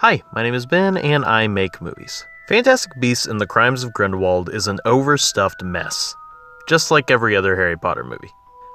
Hi, my name is Ben, and I make movies. Fantastic Beasts and the Crimes of Grindelwald is an overstuffed mess, just like every other Harry Potter movie.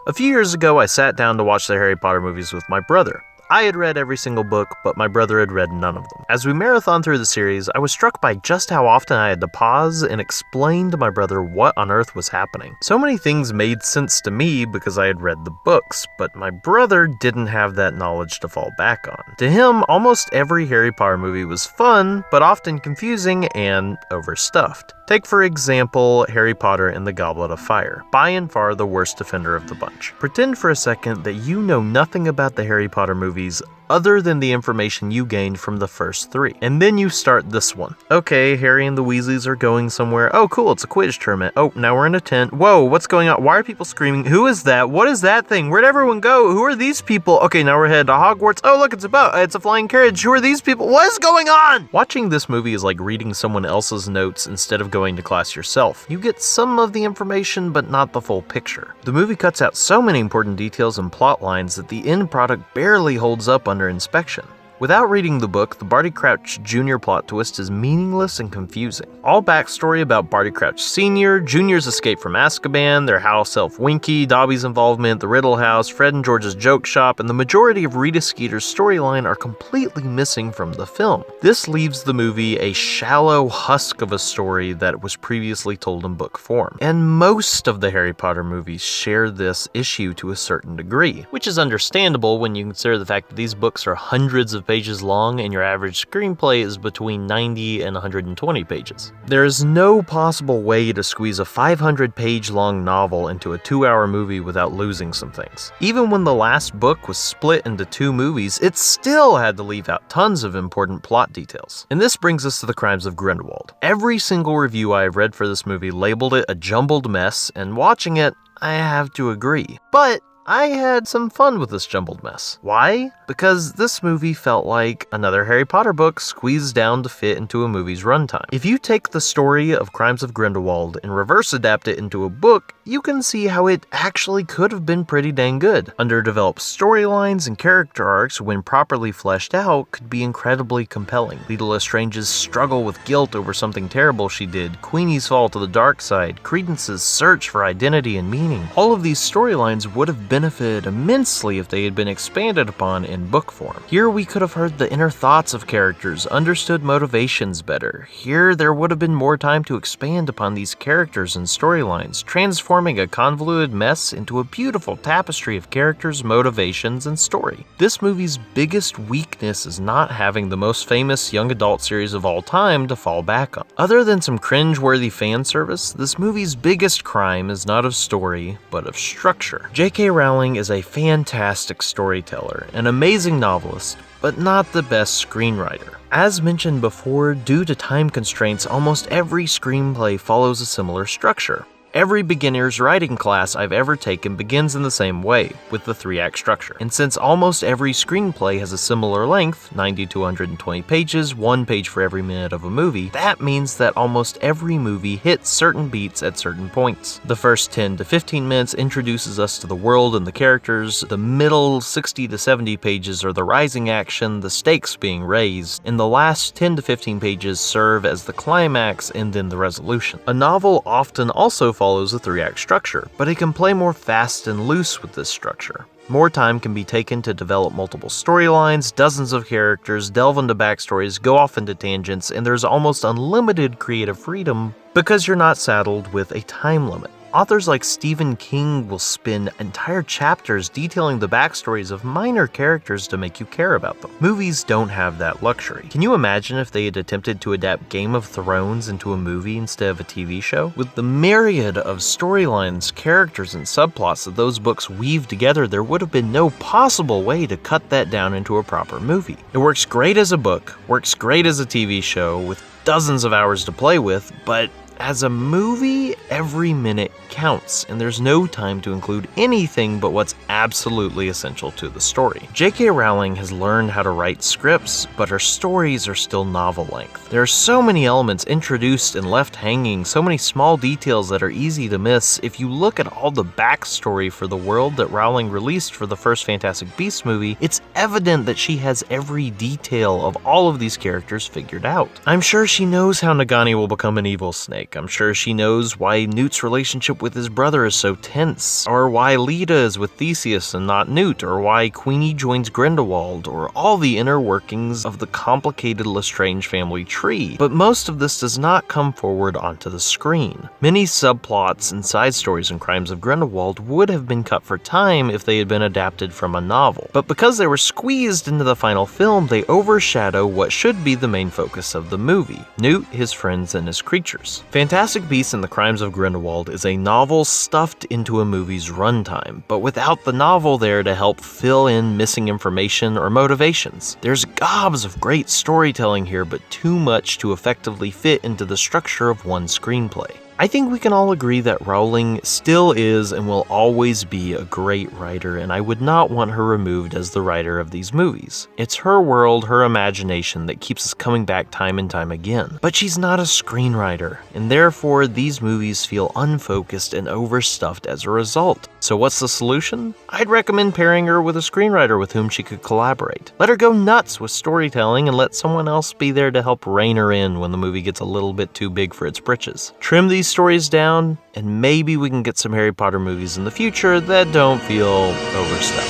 A few years ago, I sat down to watch the Harry Potter movies with my brother. I had read every single book, but my brother had read none of them. As we marathoned through the series, I was struck by just how often I had to pause and explain to my brother what on earth was happening. So many things made sense to me because I had read the books, but my brother didn't have that knowledge to fall back on. To him, almost every Harry Potter movie was fun, but often confusing and overstuffed. Take, for example, Harry Potter and the Goblet of Fire, by and far the worst offender of the bunch. Pretend for a second that you know nothing about the Harry Potter movies other than the information you gained from the first three. And then you start this one. Okay, Harry and the Weasleys are going somewhere. Oh, cool, it's a Quidditch tournament. Oh, now we're in a tent. Whoa, what's going on? Why are people screaming? Who is that? What is that thing? Where'd everyone go? Who are these people? Okay, now we're headed to Hogwarts. Oh, look, it's a boat. It's a flying carriage. Who are these people? What is going on? Watching this movie is like reading someone else's notes instead of going to class yourself. You get some of the information, but not the full picture. The movie cuts out so many important details and plot lines that the end product barely holds up under inspection. Without reading the book, the Barty Crouch Jr. plot twist is meaningless and confusing. All backstory about Barty Crouch Sr., Jr.'s escape from Azkaban, their house elf Winky, Dobby's involvement, the Riddle House, Fred and George's joke shop, and the majority of Rita Skeeter's storyline are completely missing from the film. This leaves the movie a shallow husk of a story that was previously told in book form. And most of the Harry Potter movies share this issue to a certain degree, which is understandable when you consider the fact that these books are hundreds of pages long and your average screenplay is between 90 and 120 pages. There is no possible way to squeeze a 500-page long novel into a 2-hour movie without losing some things. Even when the last book was split into 2 movies, it still had to leave out tons of important plot details. And this brings us to the Crimes of Grindelwald. Every single review I have read for this movie labeled it a jumbled mess, and watching it, I have to agree. But I had some fun with this jumbled mess. Why? Because this movie felt like another Harry Potter book squeezed down to fit into a movie's runtime. If you take the story of Crimes of Grindelwald and reverse adapt it into a book, you can see how it actually could have been pretty dang good. Underdeveloped storylines and character arcs, when properly fleshed out, could be incredibly compelling. Lita Lestrange's struggle with guilt over something terrible she did, Queenie's fall to the dark side, Credence's search for identity and meaning. All of these storylines would have benefited immensely if they had been expanded upon in book form. Here we could have heard the inner thoughts of characters, understood motivations better. Here there would have been more time to expand upon these characters and storylines, transforming a convoluted mess into a beautiful tapestry of characters, motivations, and story. This movie's biggest weakness is not having the most famous young adult series of all time to fall back on. Other than some cringe-worthy fan service, this movie's biggest crime is not of story, but of structure. J.K. Rowling is a fantastic storyteller, an amazing novelist, but not the best screenwriter. As mentioned before, due to time constraints, almost every screenplay follows a similar structure. Every beginner's writing class I've ever taken begins in the same way, with the 3-act structure. And since almost every screenplay has a similar length, 90 to 120 pages, 1 page for every minute of a movie, that means that almost every movie hits certain beats at certain points. The first 10 to 15 minutes introduces us to the world and the characters, the middle 60 to 70 pages are the rising action, the stakes being raised, and the last 10 to 15 pages serve as the climax and then the resolution. A novel often also follows a 3-act structure, but it can play more fast and loose with this structure. More time can be taken to develop multiple storylines, dozens of characters, delve into backstories, go off into tangents, and there's almost unlimited creative freedom because you're not saddled with a time limit. Authors like Stephen King will spend entire chapters detailing the backstories of minor characters to make you care about them. Movies don't have that luxury. Can you imagine if they had attempted to adapt Game of Thrones into a movie instead of a TV show? With the myriad of storylines, characters, and subplots that those books weave together, there would have been no possible way to cut that down into a proper movie. It works great as a book, works great as a TV show, with dozens of hours to play with, but as a movie, every minute counts, and there's no time to include anything but what's absolutely essential to the story. J.K. Rowling has learned how to write scripts, but her stories are still novel length. There are so many elements introduced and left hanging, so many small details that are easy to miss. If you look at all the backstory for the world that Rowling released for the first Fantastic Beasts movie, it's evident that she has every detail of all of these characters figured out. I'm sure she knows how Nagani will become an evil snake. I'm sure she knows why Newt's relationship with his brother is so tense, or why Lita is with Theseus and not Newt, or why Queenie joins Grindelwald, or all the inner workings of the complicated Lestrange family tree. But most of this does not come forward onto the screen. Many subplots and side stories in Crimes of Grindelwald would have been cut for time if they had been adapted from a novel. But because they were squeezed into the final film, they overshadow what should be the main focus of the movie: Newt, his friends, and his creatures. Fantastic Beasts and the Crimes of Grindelwald is a novel stuffed into a movie's runtime, but without the novel there to help fill in missing information or motivations. There's gobs of great storytelling here, but too much to effectively fit into the structure of one screenplay. I think we can all agree that Rowling still is and will always be a great writer, and I would not want her removed as the writer of these movies. It's her world, her imagination that keeps us coming back time and time again. But she's not a screenwriter, and therefore these movies feel unfocused and overstuffed as a result. So what's the solution? I'd recommend pairing her with a screenwriter with whom she could collaborate. Let her go nuts with storytelling and let someone else be there to help rein her in when the movie gets a little bit too big for its britches. Trim these stories down, and maybe we can get some Harry Potter movies in the future that don't feel overstuffed.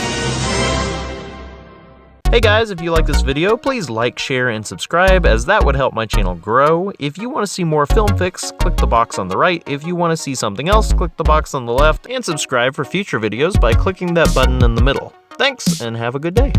Hey guys, if you like this video, please like, share, and subscribe, as that would help my channel grow. If you want to see more film fix, click the box on the right. If you want to see something else, click the box on the left, and subscribe for future videos by clicking that button in the middle. Thanks, and have a good day.